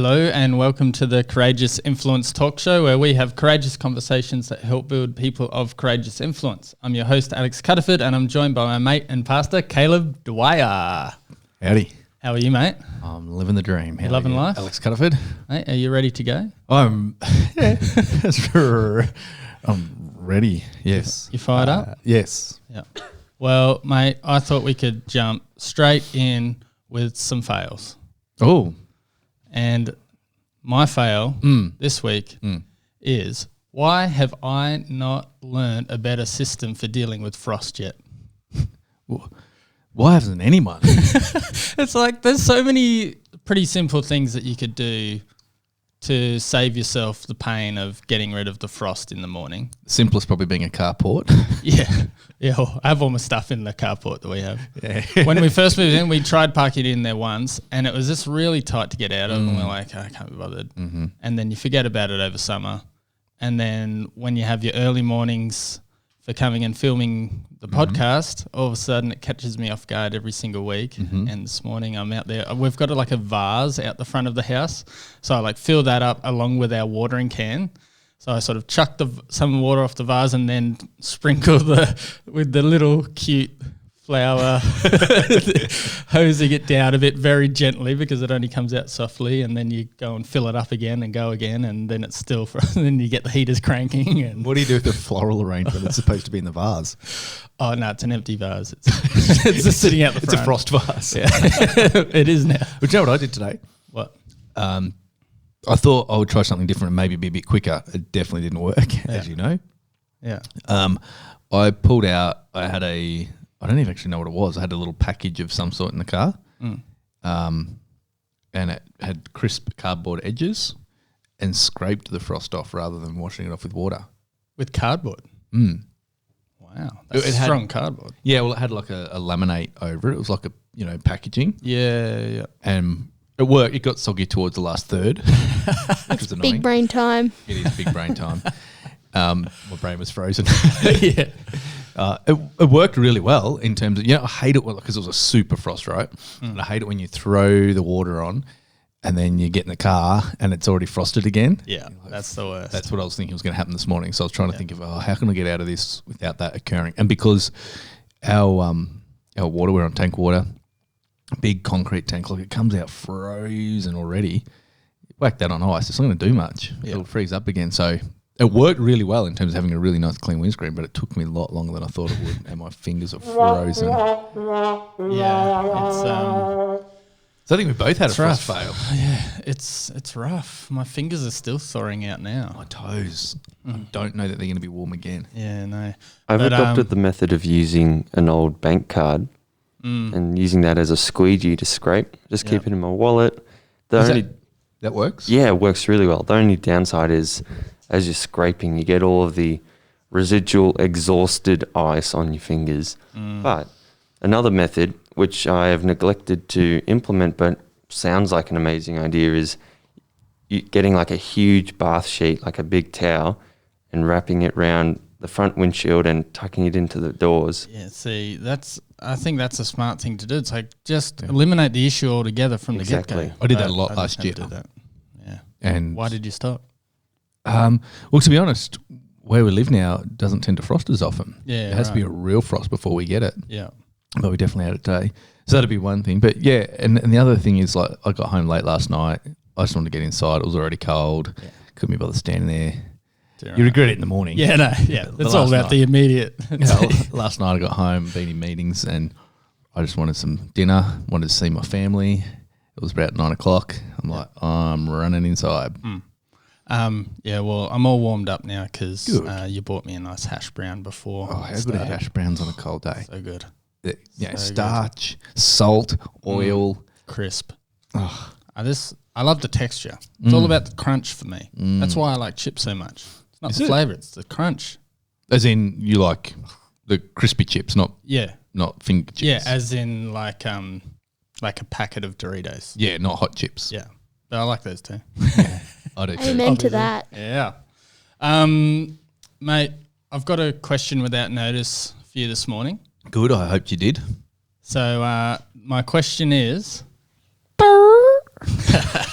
Hello and welcome to the Courageous Influence Talk Show, where we have courageous conversations that help build people of courageous influence. I'm your host, Alex Cuttiford, and I'm joined by my mate and pastor, Caleb Dwyer. Howdy. How are you, mate? I'm living the dream. You loving life? Alex Cuttiford. Mate, are you ready to go? I'm ready, yes. You fired up? Yes. Yeah. Well, mate, I thought we could jump straight in with some fails. Oh. And my fail this week is, why have I not learned a better system for dealing with frost yet? Why hasn't anyone? It's like there's so many pretty simple things that you could do to save yourself the pain of getting rid of the frost in the morning. Simplest probably being a carport. Yeah, well, I have all my stuff in the carport that we have. Yeah. When we first moved in, we tried parking it in there once, and it was just really tight to get out of, and we're like, I can't be bothered. Mm-hmm. And then you forget about it over summer. And then when you have your early mornings for coming and filming the podcast, all of a sudden it catches me off guard every single week. Mm-hmm. And this morning I'm out there. We've got a vase out the front of the house. So I fill that up along with our watering can. So I sort of chuck some water off the vase and then sprinkle with the little cute flower, hosing it down a bit very gently because it only comes out softly, and then you go and fill it up again and go again, and then it's still and then you get the heaters cranking. And what do you do with the floral arrangement that's supposed to be in the vase? Oh no, it's an empty vase. It's just sitting out the front. It's a frost vase. Yeah, it is now. But you know what I did today? What? I thought I would try something different and maybe be a bit quicker. It definitely didn't work, as you know. Yeah. I pulled out. I don't even actually know what it was. I had a little package of some sort in the car, and it had crisp cardboard edges, and scraped the frost off rather than washing it off with water. With cardboard? Wow, that's strong cardboard. Yeah, well, it had like a laminate over it. It was like a packaging. Yeah. And it worked. It got soggy towards the last third, which was annoying. Big brain time. It is big brain time. My brain was frozen. Yeah. It worked really well in terms of, I hate it because it was a super frost, right? And I hate it when you throw the water on and then you get in the car and it's already frosted again. Yeah, that's the worst. That's what I was thinking was going to happen this morning. So I was trying to think of, how can I get out of this without that occurring? And because our water, we're on tank water, big concrete tank, like it comes out frozen already. Whack that on ice, it's not going to do much. It'll freeze up again. So it worked really well in terms of having a really nice clean windscreen, but it took me a lot longer than I thought it would, and my fingers are frozen. Yeah, so I think we both had a frost fail. Yeah, it's rough. My fingers are still thawing out now. My toes. I don't know that they're going to be warm again. Yeah, no. I've adopted the method of using an old bank card and using that as a squeegee to scrape. Just keep it in my wallet. That works? Yeah, it works really well. The only downside is, as you're scraping, you get all of the residual exhausted ice on your fingers. But another method, which I have neglected to implement but sounds like an amazing idea, is getting like a huge bath sheet, like a big towel, and wrapping it around the front windshield and tucking it into the doors. Yeah, see, I think that's a smart thing to do. It's like just eliminate the issue altogether from the get-go. I did that a lot last year. Yeah. And why did you stop? Well, to be honest, where we live now doesn't tend to frost as often. Yeah, it has to be a real frost before we get it. Yeah. But we definitely had it today. So that'd be one thing. But yeah, and the other thing is, like, I got home late last night. I just wanted to get inside. It was already cold. Yeah. Couldn't be bothered standing there. You regret it in the morning. Yeah, no, yeah. It's all about the immediate. Last night I got home, been in meetings, and I just wanted some dinner, wanted to see my family. It was about 9 o'clock. I'm like, I'm running inside. Yeah, well, I'm all warmed up now because you bought me a nice hash brown before. Oh, how good are hash browns on a cold day? So good. Starch, salt, oil. Crisp. Oh. I love the texture. It's all about the crunch for me. That's why I like chips so much. It's not the flavour, it's the crunch. As in you like the crispy chips, not finger chips. Yeah, as in like a packet of Doritos. Yeah, not hot chips. Yeah, but I like those too. I do too. Amen to that. Yeah. Mate, I've got a question without notice for you this morning. Good, I hope you did. So my question is...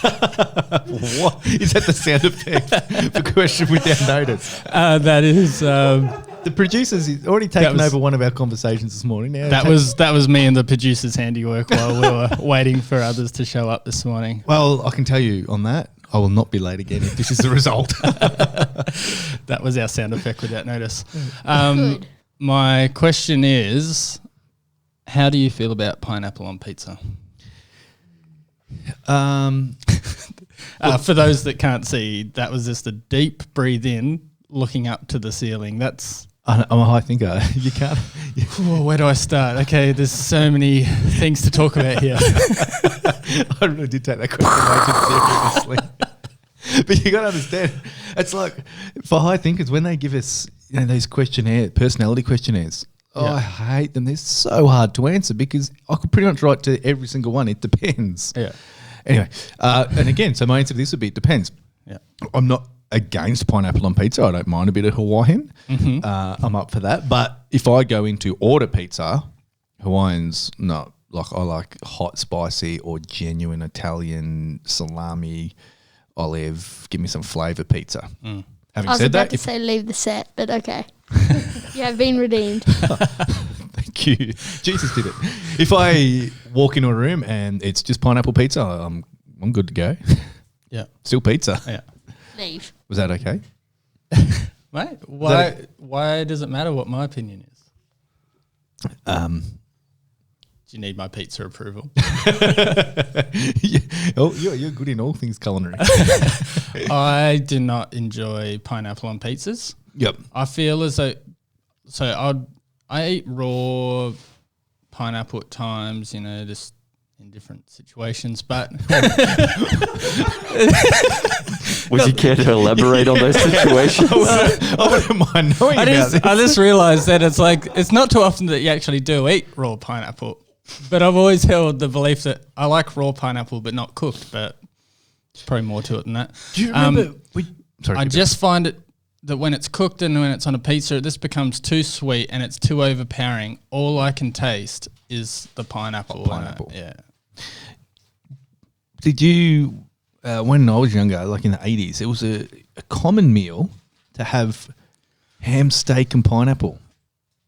What is that? The sound effect for question without notice. That is. The producers is already taken over one of our conversations this morning. Now that was me and the producer's handiwork while we were waiting for others to show up this morning. Well, I can tell you on that, I will not be late again if this is the result. That was our sound effect without notice. My question is, how do you feel about pineapple on pizza? For those that can't see, that was just a deep breathe in, looking up to the ceiling. I'm a high thinker. You can't. Where do I start? Okay, there's so many things to talk about here. I really did take that question way too seriously. But you got to understand, it's like for high thinkers, when they give us those personality questionnaires, I hate them. They're so hard to answer because I could pretty much write to every single one. It depends. Yeah. Anyway, and again, so my answer to this would be it depends. Yeah. I'm not against pineapple on pizza. I don't mind a bit of Hawaiian. Mm-hmm. I'm up for that. But if I go into order pizza, Hawaiian's not like I like hot, spicy, or genuine Italian salami, olive. Give me some flavour pizza. Mm. Having I was said about that, to say leave the set, but okay. You have been redeemed. Thank you. Jesus did it. If I walk into a room and it's just pineapple pizza, I'm good to go. Yeah. Still pizza. Yeah. Leave. Was that okay? Mate, why does it matter what my opinion is? Do you need my pizza approval? Yeah. Oh, you're good in all things culinary. I do not enjoy pineapple on pizzas. Yep. I feel as though, I eat raw pineapple at times, just in different situations, but would you care to elaborate on those situations? I wouldn't mind knowing about this. I just realised that it's not too often that you actually do eat raw pineapple, but I've always held the belief that I like raw pineapple but not cooked, but there's probably more to it than that. Do you remember? I just find it that when it's cooked and when it's on a pizza, this becomes too sweet and it's too overpowering. All I can taste is the pineapple. Yeah. Did you, when I was younger, like in the 80s, it was a common meal to have ham, steak and pineapple.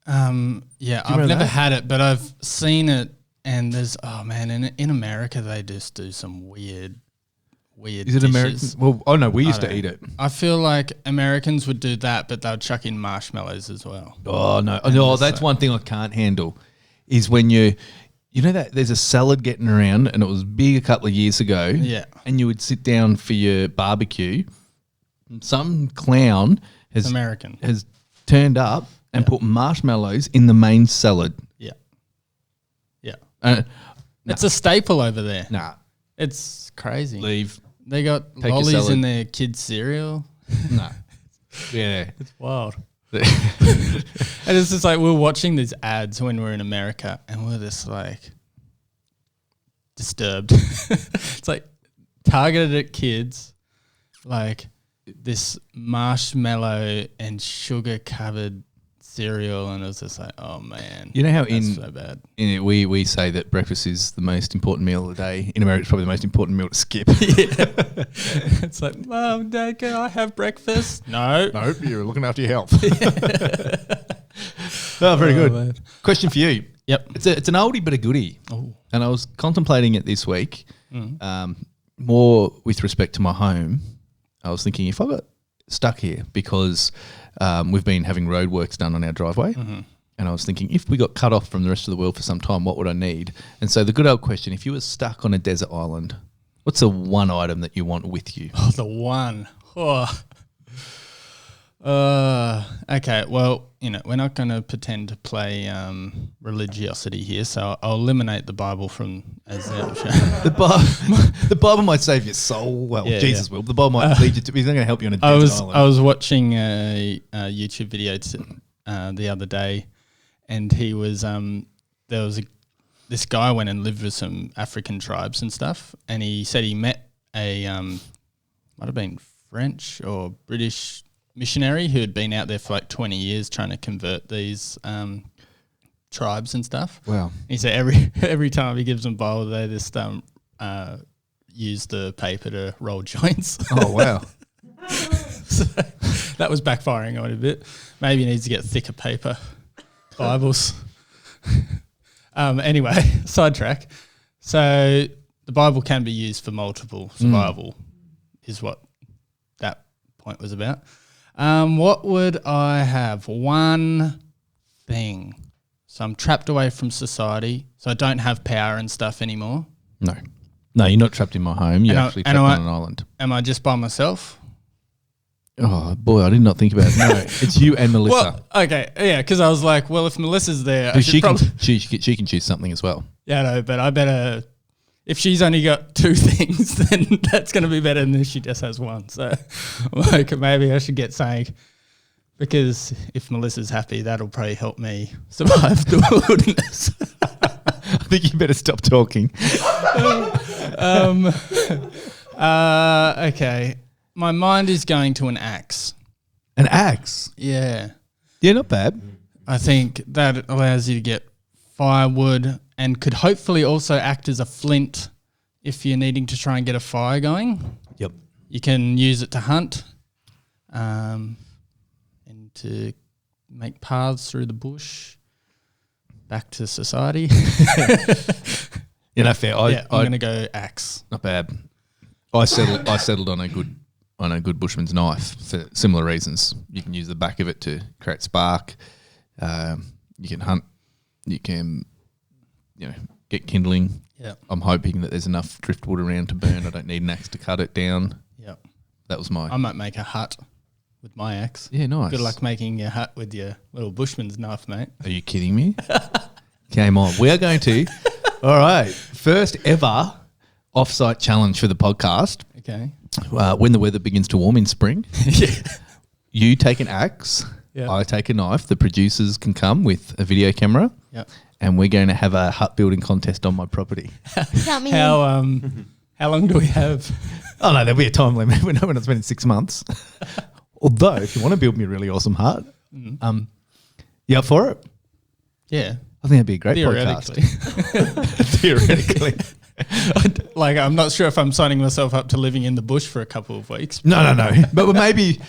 Yeah, I've never had it, but I've seen it, and there's, in America they just do some weird Is it dishes. American? Well, oh no, we used to eat it. I feel like Americans would do that, but they'll chuck in marshmallows as well. Oh no, that's one thing I can't handle, is when you know that there's a salad getting around, and it was big a couple of years ago. Yeah. And you would sit down for your barbecue. Some clown has turned up and put marshmallows in the main salad. Yeah. Yeah. It's a staple over there. Nah. It's crazy. Leave. They got Take lollies in their kids' cereal. No. Yeah. It's wild. And it's just like we're watching these ads when we're in America and we're just like disturbed. It's like targeted at kids, like this marshmallow and sugar covered cereal, and it was just like, oh man, you know how that's so bad. We say that breakfast is the most important meal of the day. In America, it's probably the most important meal to skip. It's like, Mom, Dad, can I have breakfast? No, you're looking after your health. Oh, very good. Man. Question for you. Yep, it's an oldie but a goodie. Oh. And I was contemplating it this week, more with respect to my home. I was thinking if I got stuck here because we've been having roadworks done on our driveway, and I was thinking if we got cut off from the rest of the world for some time, what would I need? And so the good old question, if you were stuck on a desert island, what's the one item that you want with you? Oh, the one. Okay, well, we're not going to pretend to play religiosity here, so I'll eliminate the Bible from as the option. The Bible might save your soul. Well, Jesus will. The Bible might lead you to. He's not going to help you on a desert island. I was watching a YouTube video the other day, and he was this guy went and lived with some African tribes and stuff, and he said he met a might have been French or British missionary who had been out there for like 20 years trying to convert these tribes and stuff. Wow. He said every time he gives them Bible, they just use the paper to roll joints. Oh, wow. So that was backfiring on it a bit. Maybe he needs to get thicker paper. Bibles. Anyway, sidetrack. So the Bible can be used for multiple survival is what that point was about. What would I have? One thing. So I'm trapped away from society, so I don't have power and stuff anymore. No. No, you're not trapped in my home. You're actually trapped on an island. Am I just by myself? Oh, boy, I did not think about it. No, it's you and Melissa. Well, okay, yeah, because I was like, well, if Melissa's there, I should she probably... she can choose something as well. Yeah, no, but I better... If she's only got 2 things, then that's going to be better than if she just has one. So, like, maybe I should get something, because if Melissa's happy, that'll probably help me survive the wilderness. I think you better stop talking. Okay. My mind is going to an axe. An axe? Yeah. Yeah, not bad. I think that allows you to get firewood and could hopefully also act as a flint if you're needing to try and get a fire going. Yep. You can use it to hunt and to make paths through the bush back to society. You know, fair. I'm going to go axe. Not bad. I settled on a good bushman's knife for similar reasons. You can use the back of it to create spark. You can hunt. You can, get kindling. Yeah. I'm hoping that there's enough driftwood around to burn. I don't need an axe to cut it down. Yeah. That was my... I might make a hut with my axe. Yeah, nice. Good luck making your hut with your little bushman's knife, mate. Are you kidding me? Game on. We are going to... All right. First ever off-site challenge for the podcast. Okay. When the weather begins to warm in spring, Yeah. you take an axe, Yeah. I take a knife. The producers can come with a video camera, and we're going to have a hut building contest on my property. Count me in. How long do we have? Oh, no, there'll be a time limit. We're not spending 6 months. Although, if you want to build me a really awesome hut, you up for it? Yeah. I think that'd be a great Theoretically. podcast. Theoretically. Like, I'm not sure if I'm signing myself up to living in the bush for a couple of weeks. No. But maybe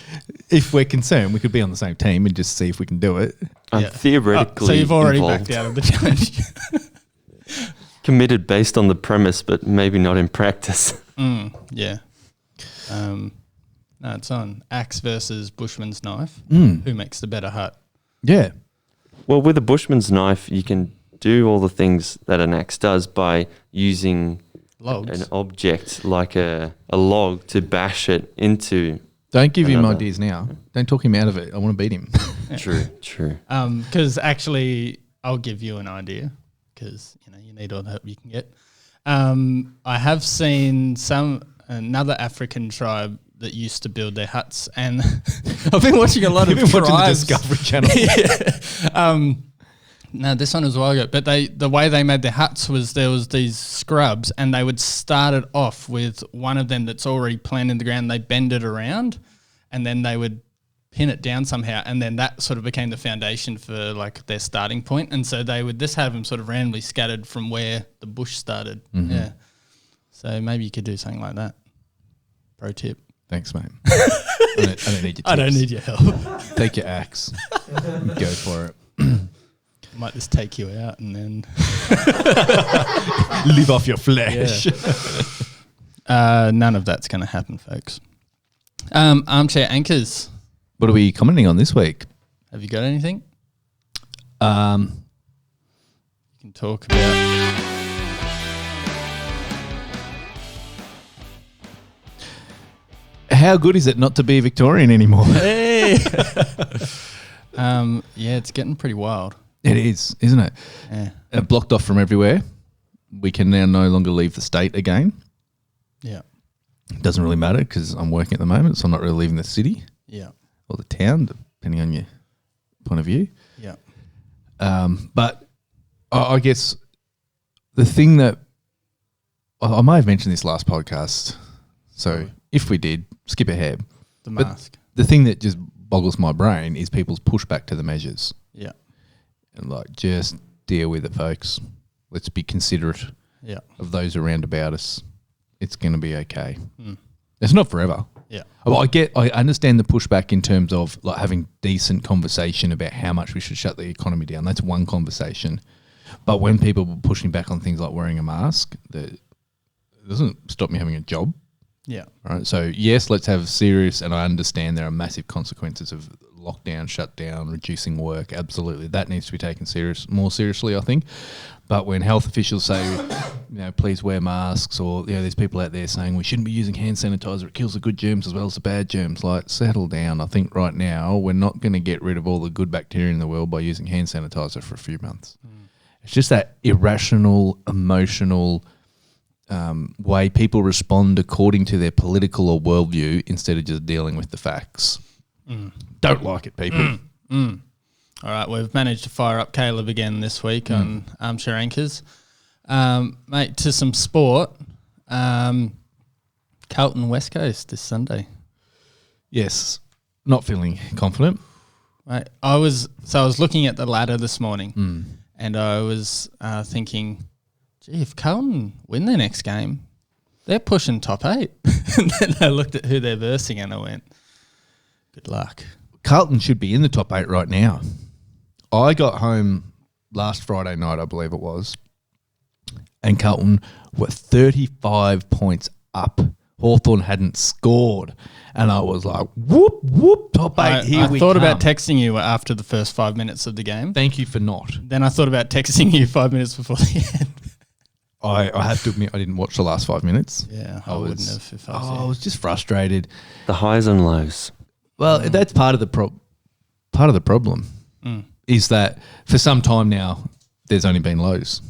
if we're concerned, we could be on the same team and just see if we can do it. I'm theoretically so you've already involved. backed out of the challenge. Committed based on the premise, but maybe not in practice. Yeah. No, it's on axe versus bushman's knife. Who makes the better hut? Yeah. Well, with a bushman's knife, you can do all the things that an axe does by using Logs. an object like a log to bash it into. Don't give him Another. ideas now. Don't talk him out of it. I want to beat him. True. Because actually, I'll give you an idea because you need all the help you can get. I have seen another African tribe that used to build their huts, and I've been watching a lot of You've been watching the tribes. Discovery Channel. Yeah. No, this one was a while ago. But the way they made their huts was there was these scrubs, and they would start it off with one of them that's already planted in the ground. They bend it around, and then they would pin it down somehow, and then that sort of became the foundation for like their starting point. And so they would just have them sort of randomly scattered from where the bush started. Mm-hmm. Yeah. So maybe you could do something like that. Pro tip. Thanks, mate. I don't need your tips. I don't need your help. Take your axe. Go for it. I might just take you out and then live off your flesh. Yeah. None of that's going to happen, folks. Armchair anchors. What are we commenting on this week? Have you got anything? You You can talk about. How good is it not to be a Victorian anymore? Hey. Yeah, it's getting pretty wild. It is, isn't it? Yeah. Blocked off from everywhere. We can now no longer leave the state again. Yeah. It doesn't really matter because I'm working at the moment, so I'm not really leaving the city Yeah. or the town, depending on your point of view. Yeah. But I guess the thing that I may have mentioned this last podcast, so if we did, skip ahead. The mask. The thing that just boggles my brain is people's pushback to the measures. Yeah. And like, just deal with it, folks. Let's be considerate Yeah. of those around about us. it's going to be okay. It's not forever. Yeah. I understand the pushback in terms of like having decent conversation about how much we should shut the economy down. That's one conversation. But when people were pushing back on things like wearing a mask, it doesn't stop me having a job. Yeah. Right. So yes, let's have serious, and I understand there are massive consequences of lockdown, shutdown, reducing work. Absolutely, that needs to be taken more seriously, I think. But when health officials say, please wear masks, or there's people out there saying we shouldn't be using hand sanitizer, it kills the good germs as well as the bad germs. Like, settle down. I think right now we're not going to get rid of all the good bacteria in the world by using hand sanitizer for a few months. It's just that irrational, emotional way people respond according to their political or worldview instead of just dealing with the facts. Don't like it, people. All right, we've managed to fire up Caleb again this week on Armchair Anchors. Mate, to some sport. Carlton West Coast this Sunday. Yes, not feeling confident. Right, I was looking at the ladder this morning and I was thinking, gee, if Carlton win their next game, they're pushing top 8. And then I looked at who they're versing and I went, good luck. Carlton should be in the top 8 right now. I got home last Friday night, I believe it was, and Carlton were 35 points up. Hawthorn hadn't scored. And I was like, whoop, whoop, top 8, here we I thought come. about texting you after the first 5 minutes of the game. Thank you for not. Then I thought about texting you 5 minutes before the end. I have to admit I didn't watch the last 5 minutes. Yeah, I wouldn't have if I was I was just frustrated. The highs and lows. Well, that's part of the problem is that for some time now there's only been lows.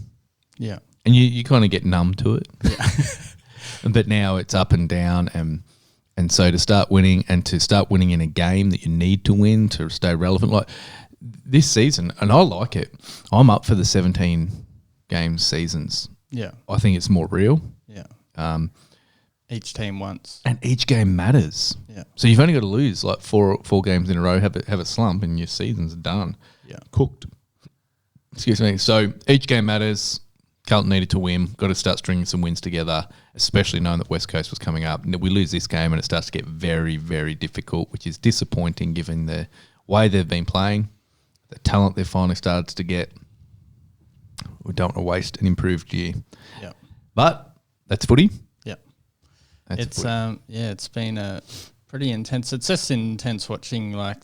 Yeah. And you kind of get numb to it. Yeah. But now it's up and down, and so to start winning in a game that you need to win to stay relevant, like this season, and I like it. I'm up for the 17 game seasons. Yeah. I think it's more real. Yeah. Each team once. And each game matters. Yeah. So you've only got to lose like four games in a row, have a slump, and your season's done. Yeah. Cooked. Excuse me. So each game matters. Carlton needed to win. Got to start stringing some wins together, especially knowing that West Coast was coming up. We lose this game and it starts to get very, very difficult, which is disappointing given the way they've been playing, the talent they've finally started to get. We don't want to waste an improved year. Yeah. But that's footy. Yeah. That's it's footy. it's been pretty intense. It's just intense watching like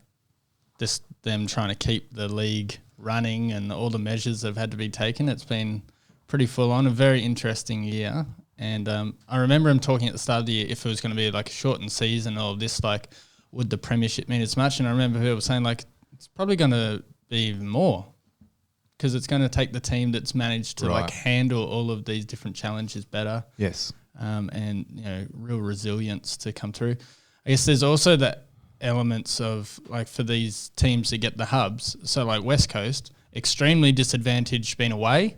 them trying to keep the league running and all the measures that have had to be taken. It's been pretty full on, a very interesting year. And I remember him talking at the start of the year if it was going to be like a shortened season or this, like, would the premiership mean as much? And I remember people saying, like, it's probably going to be even more because it's going to take the team that's managed to like handle all of these different challenges better. Yes. And, real resilience to come through. I guess there's also that elements of like for these teams that get the hubs. So like West Coast, extremely disadvantaged being away,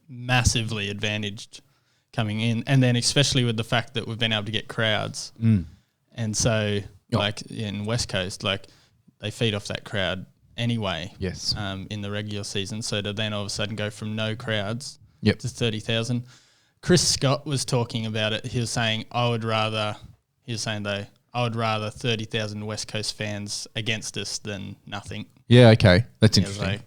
massively advantaged coming in, and then especially with the fact that we've been able to get crowds. And so like in West Coast, like they feed off that crowd anyway. Yes. In the regular season, so to then all of a sudden go from no crowds to 30,000. Chris Scott was talking about it. He was saying I would rather 30,000 West Coast fans against us than nothing. Yeah, okay. That's He was interesting.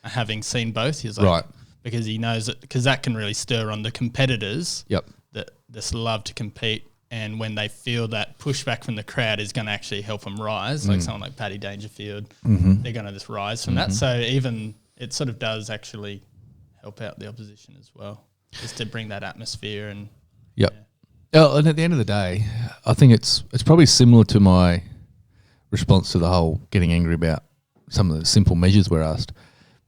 like, having seen both, he was like, Right. because he knows it, because that can really stir on the competitors Yep. that just love to compete. And when they feel that pushback from the crowd is going to actually help them rise, like someone like Paddy Dangerfield, they're going to just rise from that. So even it sort of does actually help out the opposition as well, just to bring that atmosphere and Yep. Oh, and at the end of the day, I think it's probably similar to my response to the whole getting angry about some of the simple measures we're asked.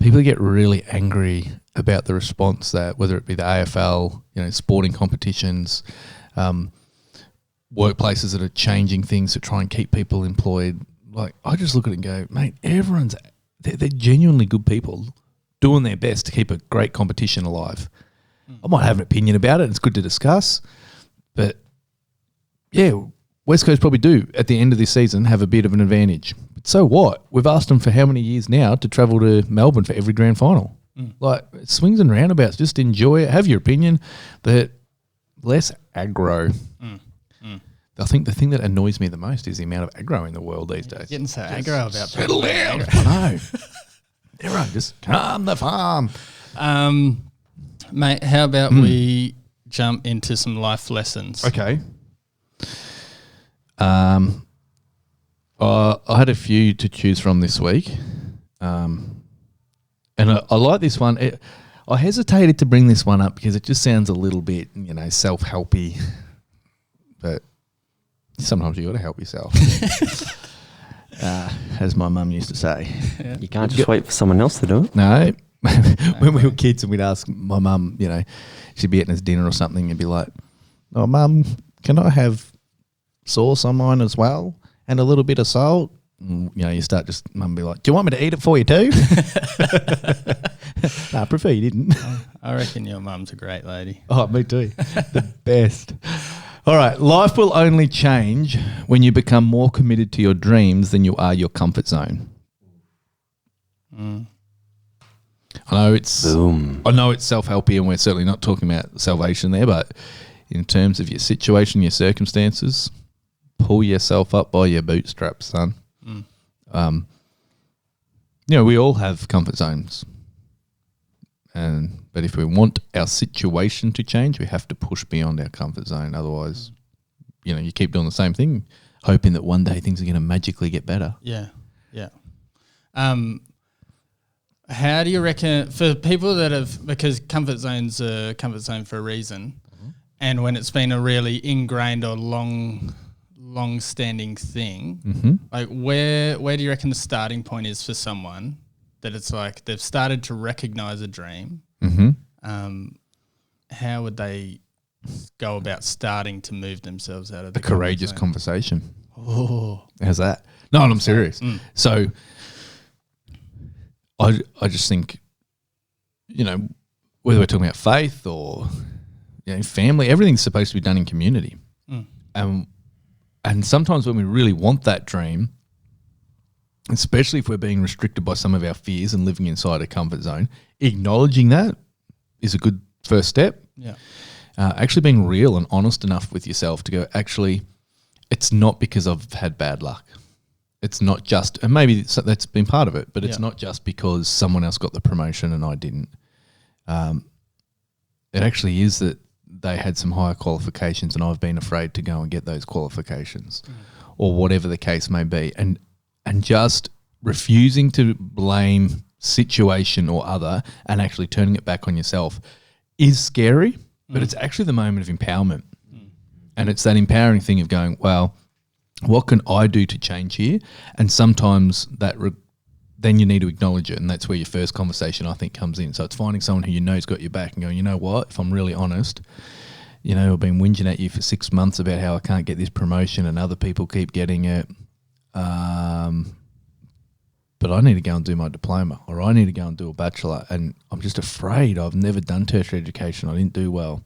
People get really angry about the response that, whether it be the AFL, sporting competitions, workplaces that are changing things to try and keep people employed. Like, I just look at it and go, mate, they're genuinely good people doing their best to keep a great competition alive. I might have an opinion about it. It's good to discuss. But, yeah, West Coast probably do, at the end of this season, have a bit of an advantage. But so what? We've asked them for how many years now to travel to Melbourne for every grand final? Like, it swings and roundabouts. Just enjoy it. Have your opinion. But less aggro. I think the thing that annoys me the most is the amount of aggro in the world these days. Getting so aggro about settle down. I know. Everyone just calm the farm. Mate, how about we jump into some life lessons? Okay. I had a few to choose from this week. And I like this one. I hesitated to bring this one up because it just sounds a little bit, self-helpy. But sometimes you got to help yourself. As my mum used to say. Yeah. You can't just wait for someone else to do it. No. When we were kids and we'd ask my mum, she'd be eating us dinner or something and be like, "Oh, Mum, can I have sauce on mine as well and a little bit of salt?" And, you start just, Mum be like, "Do you want me to eat it for you too?" I prefer you didn't. I reckon your mum's a great lady. Oh, me too. The best. All right. Life will only change when you become more committed to your dreams than you are your comfort zone. I know it's self-helpy and we're certainly not talking about salvation there, but in terms of your situation, your circumstances, pull yourself up by your bootstraps, son. We all have comfort zones. But if we want our situation to change, we have to push beyond our comfort zone. Otherwise, you keep doing the same thing, hoping that one day things are going to magically get better. Yeah, yeah. How do you reckon, for people that have, because comfort zone's a comfort zone for a reason, and when it's been a really ingrained or long-standing thing, like where do you reckon the starting point is for someone that it's like they've started to recognise a dream? How would they go about starting to move themselves out of the courageous zone? Conversation? Oh, how's that? No, I'm serious. So I just think, whether we're talking about faith or family, everything's supposed to be done in community. And sometimes when we really want that dream, especially if we're being restricted by some of our fears and living inside a comfort zone, acknowledging that is a good first step. Yeah. Actually being real and honest enough with yourself to go, actually, it's not because I've had bad luck. It's not just, and maybe that's been part of it, but it's not just because someone else got the promotion and I didn't. It actually is that they had some higher qualifications and I've been afraid to go and get those qualifications or whatever the case may be. And just refusing to blame situation or other and actually turning it back on yourself is scary, but it's actually the moment of empowerment. And it's that empowering thing of going, well, what can I do to change here? And sometimes that then you need to acknowledge it, and that's where your first conversation, I think, comes in. So it's finding someone who has got your back and going, you know what, if I'm really honest, I've been whinging at you for 6 months about how I can't get this promotion and other people keep getting it. But I need to go and do my diploma, or I need to go and do a bachelor, and I'm just afraid. I've never done tertiary education. I didn't do well.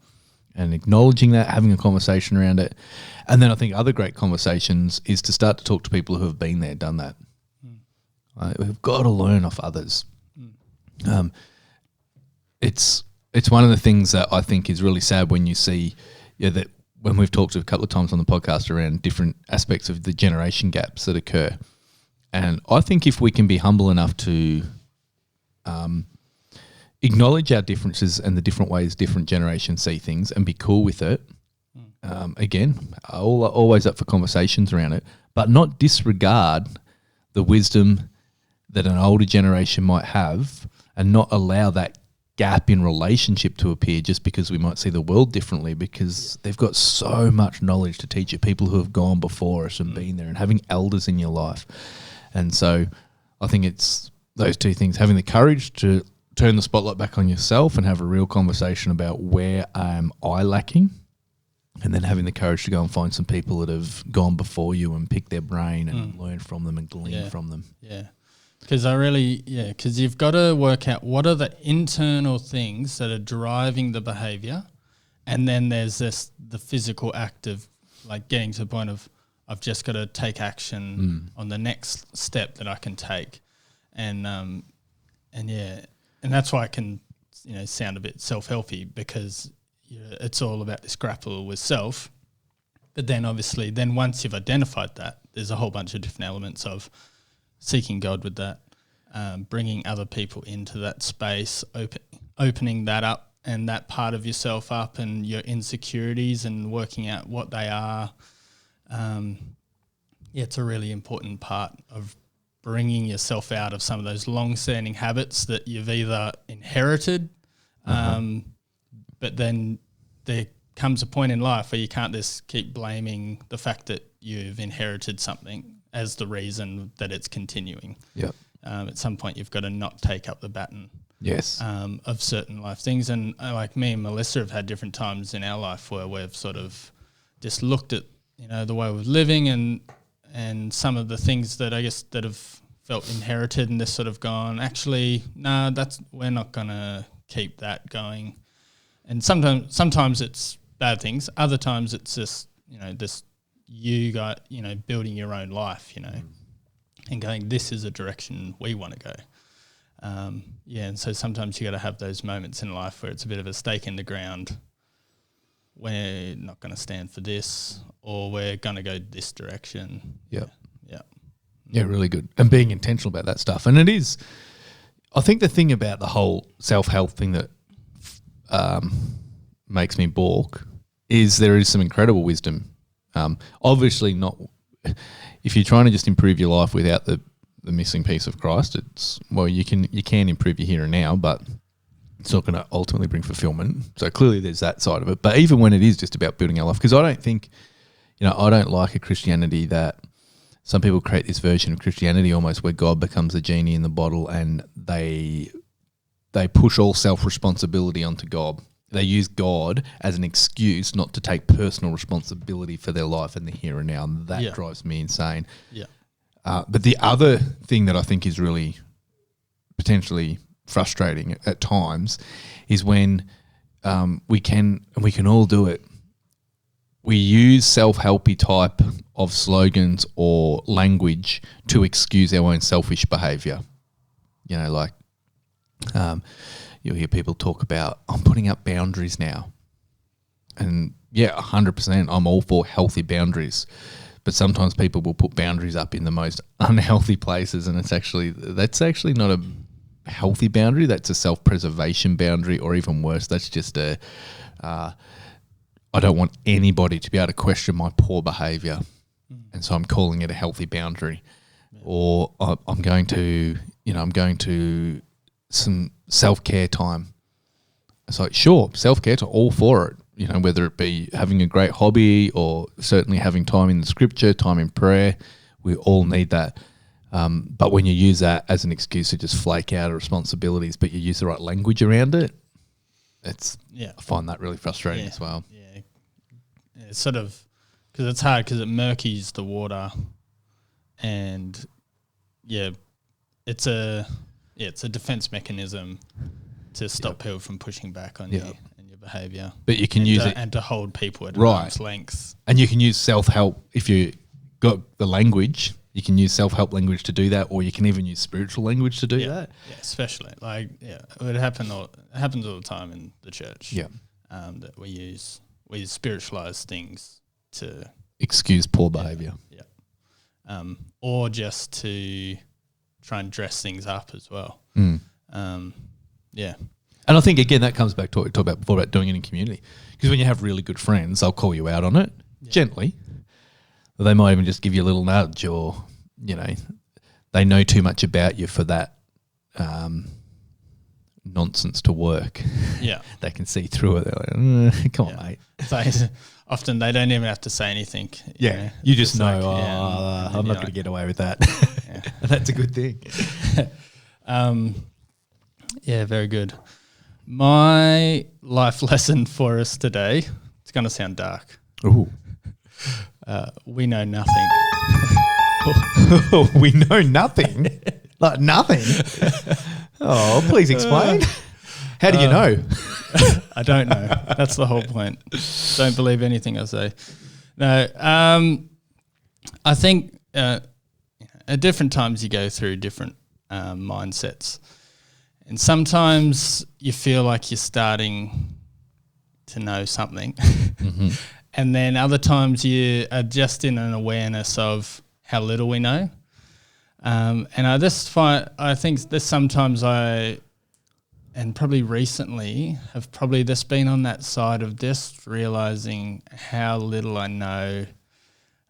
And acknowledging that, having a conversation around it. And then I think other great conversations is to start to talk to people who have been there, done that. We've got to learn off others. It's one of the things that I think is really sad when you see that when we've talked a couple of times on the podcast around different aspects of the generation gaps that occur. And I think if we can be humble enough to acknowledge our differences and the different ways different generations see things and be cool with it, again, always up for conversations around it, but not disregard the wisdom that an older generation might have and not allow that gap in relationship to appear just because we might see the world differently, because they've got so much knowledge to teach you, people who have gone before us and been there, and having elders in your life. And so I think it's those two things, having the courage to turn the spotlight back on yourself and have a real conversation about where am I lacking, and then having the courage to go and find some people that have gone before you and pick their brain and learn from them and glean from them. Yeah. Because you've got to work out what are the internal things that are driving the behaviour, and then there's the physical act of like getting to the point of I've just got to take action on the next step that I can take, and that's why it can sound a bit self-helpy, because it's all about this grapple with self. But then obviously, once you've identified that, there's a whole bunch of different elements of seeking God with that, bringing other people into that space, opening that up and that part of yourself up and your insecurities and working out what they are. It's a really important part of bringing yourself out of some of those long-standing habits that you've either inherited, but then there comes a point in life where you can't just keep blaming the fact that you've inherited something as the reason that it's continuing. Yep. At some point you've got to not take up the baton. Yes. Of certain life things. And like me and Melissa have had different times in our life where we've sort of just looked at, the way we're living and some of the things that I guess that have felt inherited and just sort of gone, actually, no, we're not going to keep that going. And sometimes it's bad things. Other times it's just, this you got, building your own life, and going, this is a direction we want to go. And so sometimes you got to have those moments in life where it's a bit of a stake in the ground. We're not going to stand for this, or we're going to go this direction. Yep. Yeah, really good. And being intentional about that stuff. And it is, I think the thing about the whole self-help thing that makes me balk is there is some incredible wisdom. Obviously not, if you're trying to just improve your life without the missing piece of Christ, you can improve your here and now, but it's not going to ultimately bring fulfillment. So clearly there's that side of it. But even when it is just about building our life, because I don't think, I don't like a Christianity that some people create this version of Christianity almost where God becomes a genie in the bottle and they push all self-responsibility onto God. They use God as an excuse not to take personal responsibility for their life in the here and now, and that drives me insane. Yeah. But the other thing that I think is really potentially frustrating at times is when we can all do it. We use self-helpy type of slogans or language to excuse our own selfish behaviour. You'll hear people talk about, I'm putting up boundaries now. And 100%, I'm all for healthy boundaries. But sometimes people will put boundaries up in the most unhealthy places, and that's actually not a healthy boundary. That's a self-preservation boundary, or even worse, that's just I don't want anybody to be able to question my poor behaviour, and so I'm calling it a healthy boundary. Or I'm going to some self-care time. It's like, sure, self-care time, all for it. Whether it be having a great hobby or certainly having time in the scripture, time in prayer, we all need that. But when you use that as an excuse to just flake out of responsibilities, but you use the right language around it, I find that really frustrating as well. Yeah, it's sort of, because it's hard because it murkies the water, and it's a defense mechanism to stop people from pushing back on you and your behaviour. But you can use it and to hold people at arm's length. And you can use self-help if you got the language. You can use self-help language to do that, or you can even use spiritual language to do that. Yeah, especially it happens all the time in the church. Yeah, that we spiritualize things to excuse poor behaviour. Yeah, or just to try and dress things up as well. Yeah. And I think, again, that comes back to what we talked about before about doing it in community. Because when you have really good friends, they'll call you out on it gently. Or they might even just give you a little nudge, or, they know too much about you for that nonsense to work. Yeah. They can see through it. They're like, come on, mate. So often they don't even have to say anything. Yeah. You just know, I'm not going to get away with that. And that's a good thing. Yeah, very good. My life lesson for us today, it's going to sound dark. Ooh. We know nothing. We know nothing? Like nothing? Oh, please explain. How do you know? I don't know. That's the whole point. Don't believe anything I say. No, I think at different times you go through different mindsets. And sometimes you feel like you're starting to know something. And then other times you are just in an awareness of how little we know. And I just find, I think this sometimes and probably recently have probably just been on that side of just realizing how little I know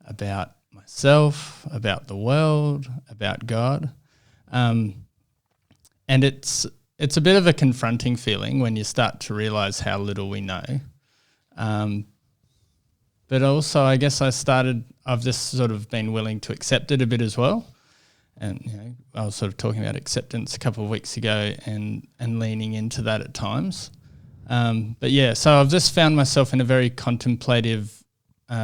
about myself, about the world, about God. And it's a bit of a confronting feeling when you start to realize how little we know. But also I guess I've just sort of been willing to accept it a bit as well. And I was sort of talking about acceptance a couple of weeks ago and leaning into that at times. But yeah, so I've just found myself in a very contemplative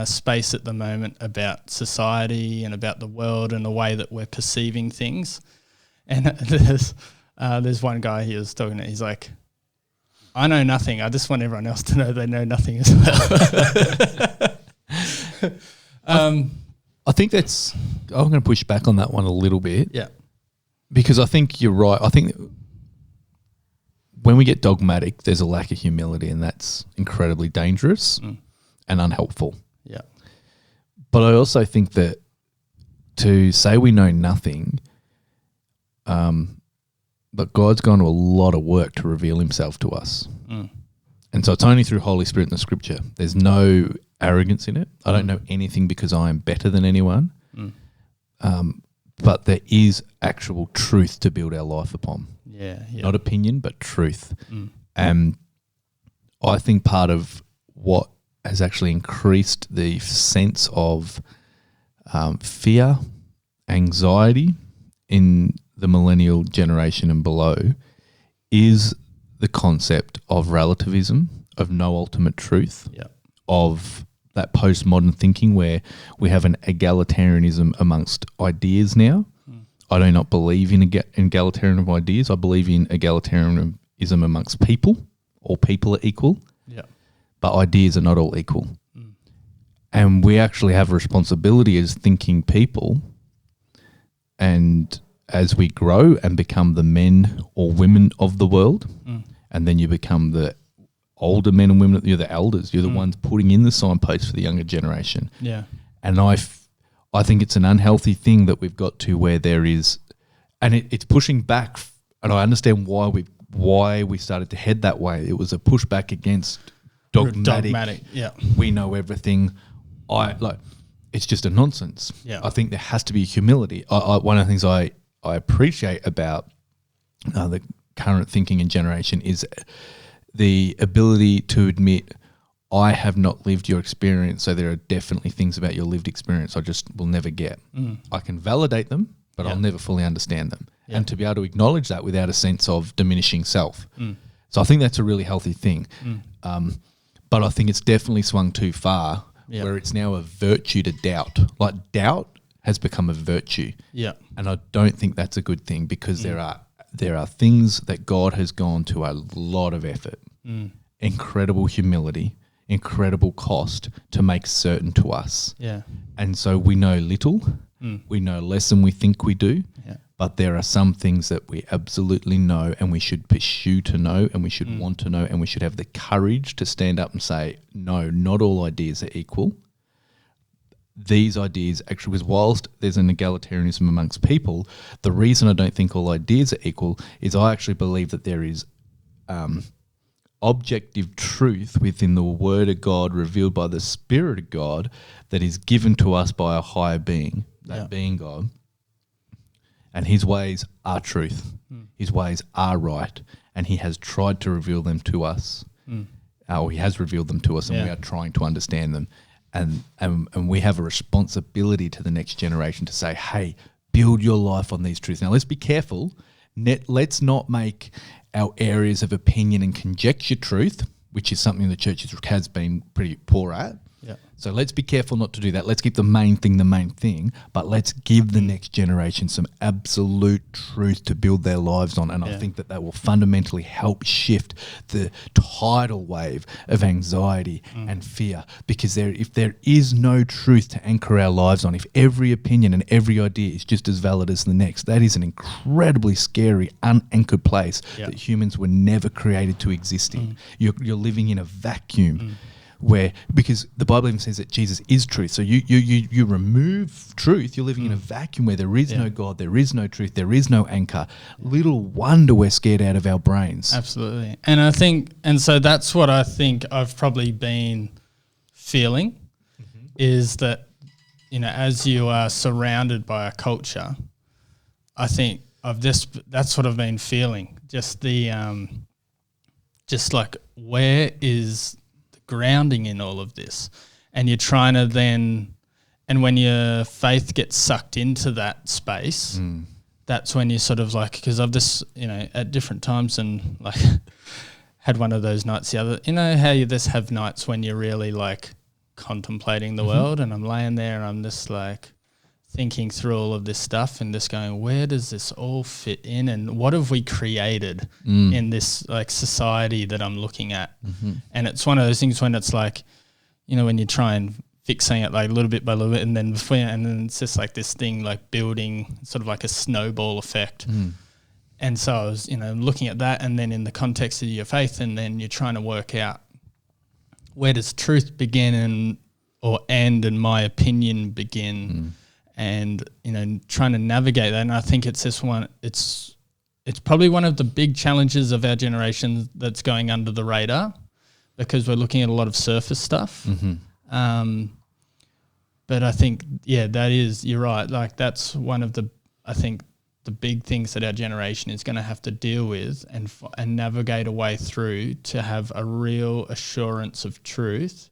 space at the moment about society and about the world and the way that we're perceiving things. And there's one guy he was talking to, he's like, I know nothing. I just want everyone else to know they know nothing as well. I think I'm going to push back on that one a little bit. Yeah. Because I think you're right. I think when we get dogmatic, there's a lack of humility, and that's incredibly dangerous and unhelpful. Yeah. But I also think that to say we know nothing, but God's gone to a lot of work to reveal himself to us. And so it's only through Holy Spirit in the Scripture. There's no arrogance in it. I don't know anything because I am better than anyone. But there is actual truth to build our life upon. Yeah. Not opinion, but truth. And I think part of what has actually increased the sense of fear, anxiety in the millennial generation and below is the concept of relativism, of no ultimate truth, of that postmodern thinking where we have an egalitarianism amongst ideas now. I do not believe in egalitarianism of ideas. I believe in egalitarianism amongst people. All people are equal, but ideas are not all equal. And we actually have a responsibility as thinking people, and as we grow and become the men or women of the world, and then you become the older men and women, you're the elders, you're the ones putting in the signposts for the younger generation. Yeah. And I think it's an unhealthy thing that we've got to where there is, and it's pushing back, and I understand why we started to head that way. It was a pushback against dogmatic. Yeah. We know everything. It's just a nonsense. Yeah. I think there has to be humility. One of the things I appreciate about the current thinking and generation is the ability to admit, I have not lived your experience, so there are definitely things about your lived experience I just will never get. I can validate them, but I'll never fully understand them. And to be able to acknowledge that without a sense of diminishing self. So I think that's a really healthy thing. But I think it's definitely swung too far where it's now a virtue to doubt. Like doubt has become a virtue. Yeah. And I don't think that's a good thing because there are things that God has gone to a lot of effort, incredible humility, incredible cost to make certain to us. Yeah. And so we know little, we know less than we think we do, but there are some things that we absolutely know and we should pursue to know and we should want to know and we should have the courage to stand up and say, no, not all ideas are equal. These ideas actually, because whilst there's an egalitarianism amongst people, the reason I don't think all ideas are equal is I actually believe that there is objective truth within the Word of God revealed by the Spirit of God that is given to us by a higher being, that being God. And his ways are truth. His ways are right. And he has tried to reveal them to us. Or he has revealed them to us and we are trying to understand them. And we have a responsibility to the next generation to say, hey, build your life on these truths. Now, let's be careful. Let's not make our areas of opinion and conjecture truth, which is something the church has been pretty poor at. Yeah. So let's be careful not to do that. Let's keep the main thing, but let's give the next generation some absolute truth to build their lives on. And I think that will fundamentally help shift the tidal wave of anxiety and fear. Because if there is no truth to anchor our lives on, if every opinion and every idea is just as valid as the next, that is an incredibly scary, unanchored place that humans were never created to exist in. You're living in a vacuum. Because the Bible even says that Jesus is truth. So you remove truth, you're living in a vacuum where there is no God, there is no truth, there is no anchor. Little wonder we're scared out of our brains. Absolutely. And so that's what I think I've probably been feeling is that, as you are surrounded by a culture, I think that's what I've been feeling. Just just like, where is grounding in all of this? And you're trying to and when your faith gets sucked into that space, that's when you sort of like, because I've just, at different times and like had one of those nights the other, how you just have nights when you're really like contemplating the world, and I'm laying there and I'm just like thinking through all of this stuff and just going, where does this all fit in, and what have we created in this like society that I'm looking at? And it's one of those things when it's like, when you try and fixing it like little bit by little bit, and then it's just like this thing like building sort of like a snowball effect. And so I was, looking at that, and then in the context of your faith, and then you're trying to work out where does truth begin or end, and my opinion begin. And, trying to navigate that. And I think it's this one, it's probably one of the big challenges of our generation that's going under the radar, because we're looking at a lot of surface stuff. But I think, that is, you're right. Like that's one of the big things that our generation is going to have to deal with and navigate a way through to have a real assurance of truth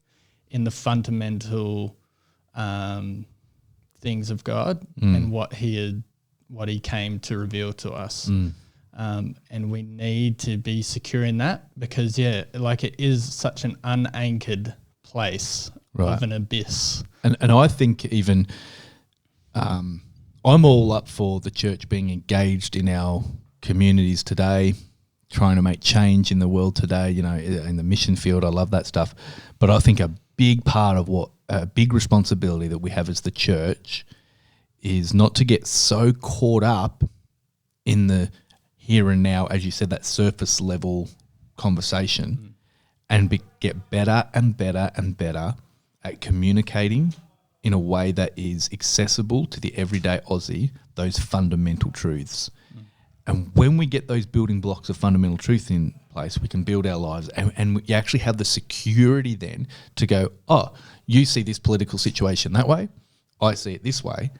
in the fundamental things of God and what he came to reveal to us. And we need to be secure in that, because it is such an unanchored place of an abyss. And I think even I'm all up for the church being engaged in our communities today, trying to make change in the world today, in the mission field. I love that stuff. But I think a big part of a big responsibility that we have as the church is not to get so caught up in the here and now, as you said, that surface level conversation, and get better and better and better at communicating in a way that is accessible to the everyday Aussie, those fundamental truths. And when we get those building blocks of fundamental truth in place, we can build our lives, and you actually have the security then to go, oh, you see this political situation that way, I see it this way.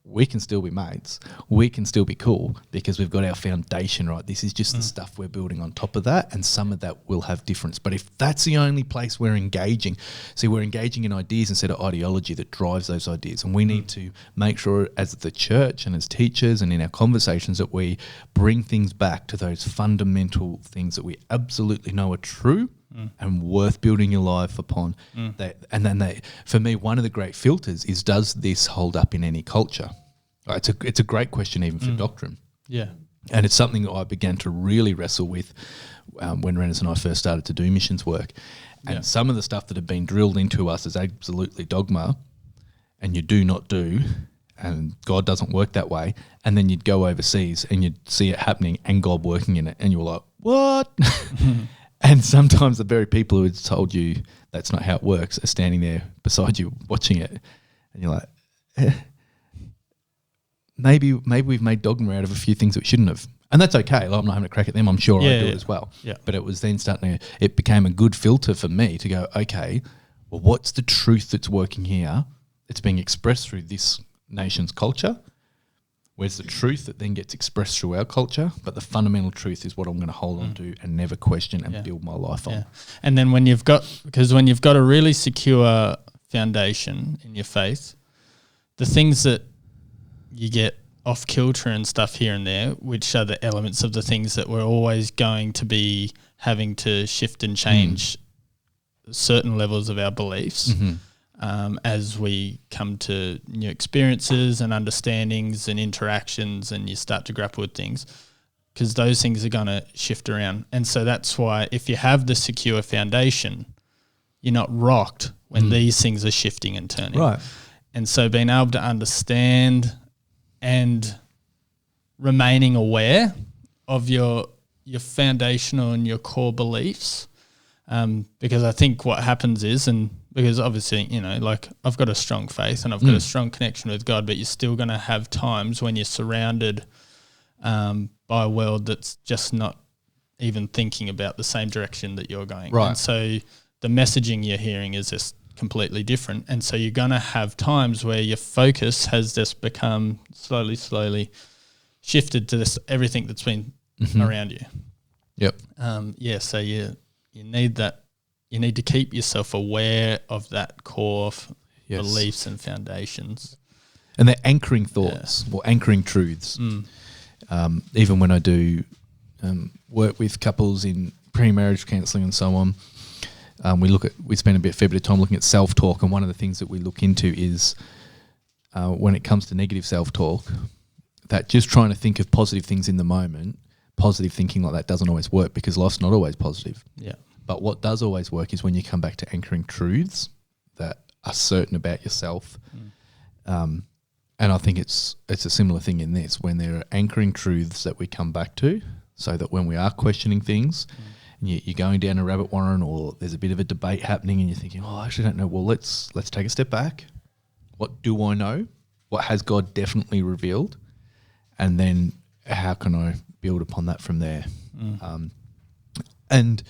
We can still be mates. We can still be cool because we've got our foundation right. This is just the stuff we're building on top of that, and some of that will have difference. But if that's the only place we're engaging, we're engaging in ideas instead of ideology that drives those ideas. And we need to make sure as the church and as teachers and in our conversations that we bring things back to those fundamental things that we absolutely know are true and worth building your life upon. For me, one of the great filters is, does this hold up in any culture? It's a great question even for doctrine. Yeah. And it's something that I began to really wrestle with when Rennes and I first started to do missions work. And some of the stuff that had been drilled into us as absolutely dogma, and you do not do, and God doesn't work that way, and then you'd go overseas and you'd see it happening and God working in it, and you were like, what? And sometimes the very people who had told you that's not how it works are standing there beside you watching it, and you're like, maybe we've made dogma out of a few things that we shouldn't have. And that's okay. I'm not having a crack at them. I'm sure I do it as well. Yeah. But it was then it became a good filter for me to go, okay, well, what's the truth that's working here? It's being expressed through this nation's culture. Where's the truth that then gets expressed through our culture? But the fundamental truth is what I'm going to hold on to and never question and build my life on. And then when you've got a really secure foundation in your faith, the things that you get off kilter and stuff here and there, which are the elements of the things that we're always going to be having to shift and change certain levels of our beliefs as we come to new experiences and understandings and interactions, and you start to grapple with things, because those things are going to shift around. And so that's why if you have the secure foundation, you're not rocked when these things are shifting and turning. Right. And so being able to understand and remaining aware of your foundational and your core beliefs, because I think what happens is, and because obviously, you know, like I've got a strong faith and I've got a strong connection with God, but you're still going to have times when you're surrounded by a world that's just not even thinking about the same direction that you're going. Right. And so the messaging you're hearing is just completely different. And so you're going to have times where your focus has just become slowly shifted to this everything that's been around you. Yep. So you need that. You need to keep yourself aware of that core beliefs and foundations. And they're anchoring thoughts or anchoring truths. Even when I do work with couples in pre-marriage counselling and so on, we spend a fair bit of time looking at self-talk, and one of the things that we look into is when it comes to negative self-talk, that just trying to think of positive things in the moment, positive thinking like that doesn't always work, because life's not always positive. Yeah. But what does always work is when you come back to anchoring truths that are certain about yourself. And I think it's a similar thing in this, when there are anchoring truths that we come back to, so that when we are questioning things and you're going down a rabbit warren, or there's a bit of a debate happening and you're thinking, oh, I actually don't know. Well, let's take a step back. What do I know? What has God definitely revealed? And then how can I build upon that from there? And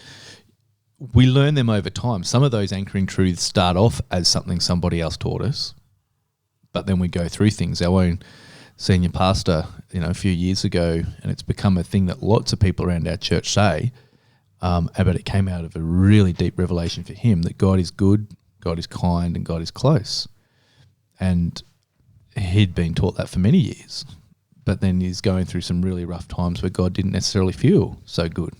we learn them over time. Some of those anchoring truths start off as something somebody else taught us, but then we go through things. Our own senior pastor, a few years ago, and it's become a thing that lots of people around our church say, but it came out of a really deep revelation for him that God is good, God is kind, and God is close. And he'd been taught that for many years, but then he's going through some really rough times where God didn't necessarily feel so good.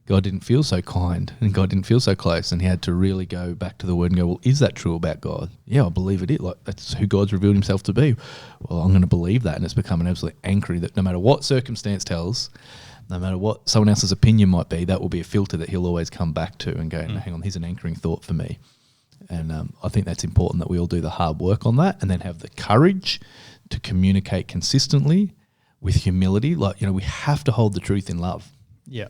God didn't feel so kind, and God didn't feel so close, and he had to really go back to the Word and go, well, is that true about God? Yeah, I believe it is. Like, that's who God's revealed himself to be. Well, I'm going to believe that, and it's become an absolute anchor that no matter what circumstance tells, no matter what someone else's opinion might be, that will be a filter that he'll always come back to and go, no, hang on, here's an anchoring thought for me. And I think that's important, that we all do the hard work on that, and then have the courage to communicate consistently with humility. Like, we have to hold the truth in love. Yeah.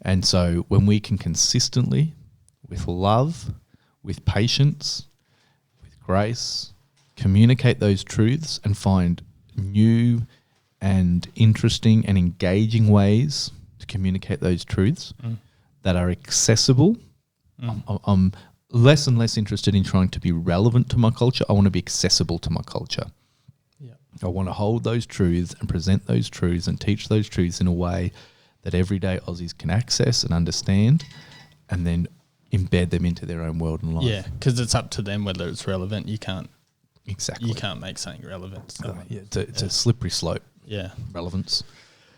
And so when we can consistently, with love, with patience, with grace, communicate those truths and find new and interesting and engaging ways to communicate those truths that are accessible, I'm less and less interested in trying to be relevant to my culture. I want to be accessible to my culture. Yeah. I want to hold those truths and present those truths and teach those truths in a way that everyday Aussies can access and understand, and then embed them into their own world and life. Yeah, because it's up to them whether it's relevant. You can't make something relevant. So. It's a slippery slope. Yeah, relevance.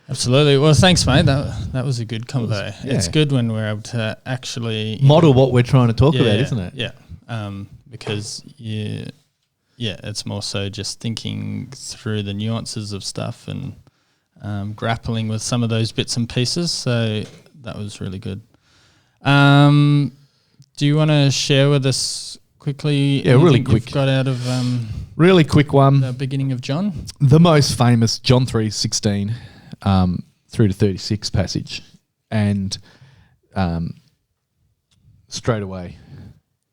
Absolutely. Well, thanks, mate. That was a good convo. It's good when we're able to actually model what we're trying to talk about, isn't it? Yeah. Because it's more so just thinking through the nuances of stuff and grappling with some of those bits and pieces. So that was really good. Do you want to share with us quickly? Yeah, really quick. You've got out of really quick one. The beginning of John, the most famous John 3:16 through to 36 passage, and straight away,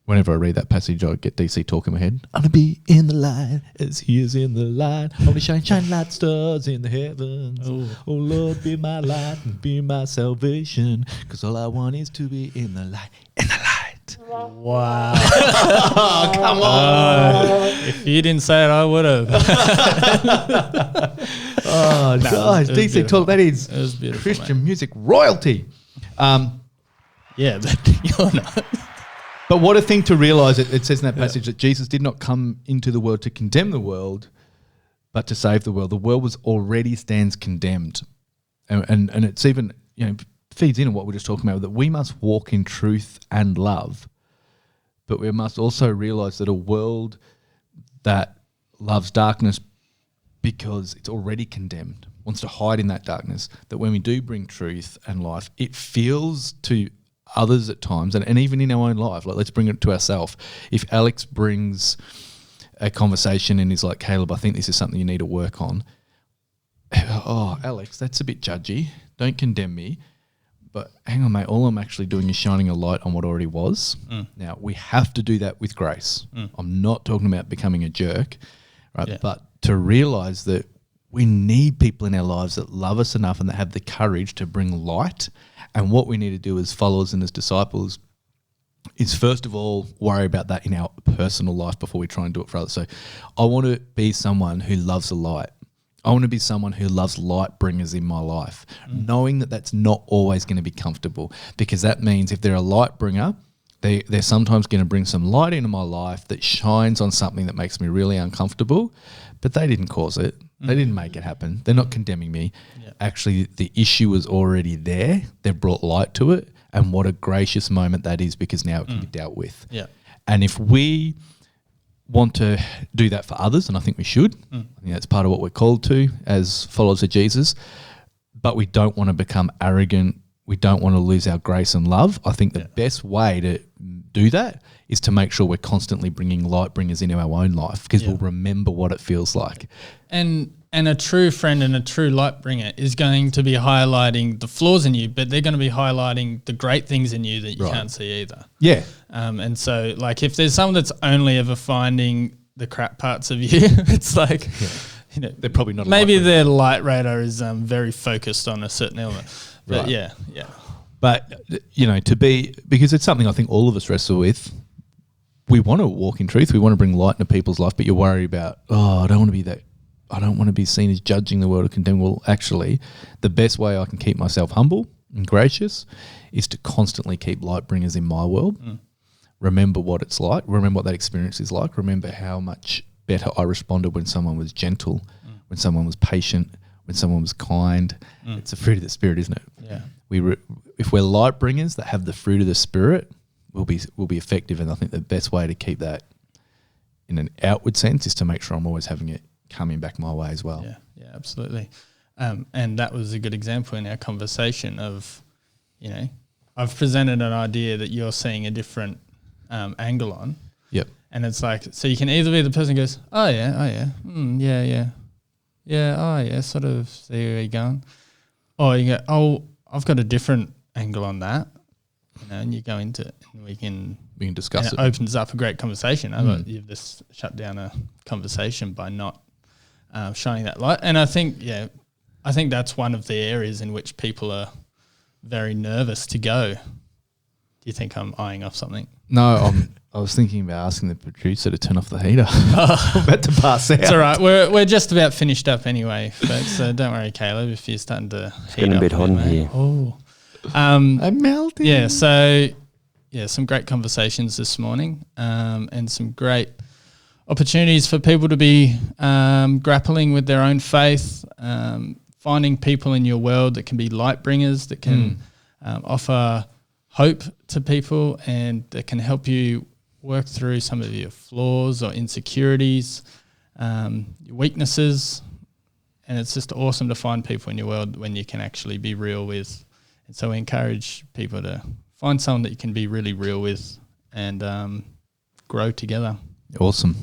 whenever I read that passage, I get DC talk in my head. I'm going to be in the light as he is in the light. Only shine like stars in the heavens. Oh, Lord, be my light and be my salvation. Because all I want is to be in the light, in the light. Wow. Oh, come on. If you didn't say it, I would have. Oh, guys, DC talk, that is Christian music royalty. Yeah, but you're not. But what a thing to realise, it says in that passage that Jesus did not come into the world to condemn the world, but to save the world. The world was already stands condemned. And it's even, feeds in on what we're just talking about, that we must walk in truth and love but we must also realize that a world that loves darkness because it's already condemned, wants to hide in that darkness, that when we do bring truth and life, it feels to others at times, and even in our own life, like let's bring it to ourselves. If Alex brings a conversation and is like, Caleb, I think this is something you need to work on. Oh, Alex, that's a bit judgy. Don't condemn me. But hang on, mate, all I'm actually doing is shining a light on what already was. Now, we have to do that with grace. I'm not talking about becoming a jerk, right? Yeah. But to realise that we need people in our lives that love us enough and that have the courage to bring light. And what we need to do as followers and as disciples is first of all worry about that in our personal life before we try and do it for others. So I want to be someone who loves the light. I want to be someone who loves light bringers in my life, knowing that that's not always going to be comfortable, because that means if they're a light bringer, they're sometimes going to bring some light into my life that shines on something that makes me really uncomfortable, but they didn't cause it. They didn't make it happen. They're not condemning me. Yeah. Actually, the issue was already there. They've brought light to it, and what a gracious moment that is, because now it can be dealt with. Yeah. And if we want to do that for others, and I think we should, I think that's part of what we're called to as followers of Jesus, but we don't want to become arrogant. We don't want to lose our grace and love. I think the best way to do that is to make sure we're constantly bringing light bringers into our own life, because we'll remember what it feels like. And a true friend and a true light bringer is going to be highlighting the flaws in you, but they're going to be highlighting the great things in you that you can't see either. Yeah. And so, like, if there's someone that's only ever finding the crap parts of you, it's like, you know, they're probably not. Maybe their light radar is very focused on a certain element. But yeah. But, you know, because it's something I think all of us wrestle with. We want to walk in truth. We want to bring light into people's life, but you're worried about, I don't want to be that. I don't want to be seen as judging the world or condemning. Well, actually, the best way I can keep myself humble and gracious is to constantly keep light bringers in my world. Remember what it's like. Remember what that experience is like. Remember how much better I responded when someone was gentle, when someone was patient, when someone was kind. It's the fruit of the Spirit, isn't it? Yeah. If we're light bringers that have the fruit of the Spirit, we'll be effective. And I think the best way to keep that in an outward sense is to make sure I'm always having it coming back my way as well. Yeah, absolutely. And that was a good example in our conversation of, you know, I've presented an idea that you're seeing a different angle on. Yep. And it's like, so you can either be the person who goes, sort of see where you're going. Or you go, I've got a different angle on that. You know, and you go into it and we can discuss it. It opens up a great conversation. You've just shut down a conversation by not shining that light. And I think that's one of the areas in which people are very nervous to go. Do you think I'm eyeing off something? No, I was thinking about asking the producer to turn off the heater. I'm about to pass out. It's all right. We're just about finished up anyway, folks. So don't worry, Caleb, if you're starting to heat up. It's getting a bit hot in here. Oh. I'm melting. Yeah, so some great conversations this morning, and some great opportunities for people to be grappling with their own faith, finding people in your world that can be light bringers, that can offer hope to people, and that can help you work through some of your flaws or insecurities, your weaknesses. And it's just awesome to find people in your world when you can actually be real with. And so we encourage people to find someone that you can be really real with and grow together. Awesome.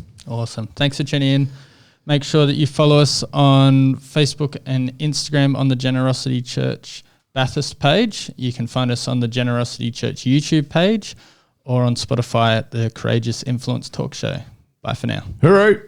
Thanks for tuning in. Make sure that you follow us on Facebook and Instagram on the Generosity Church Bathurst page. You can find us on the Generosity Church YouTube page or on Spotify at the Courageous Influence Talk Show. Bye for now. Hooray!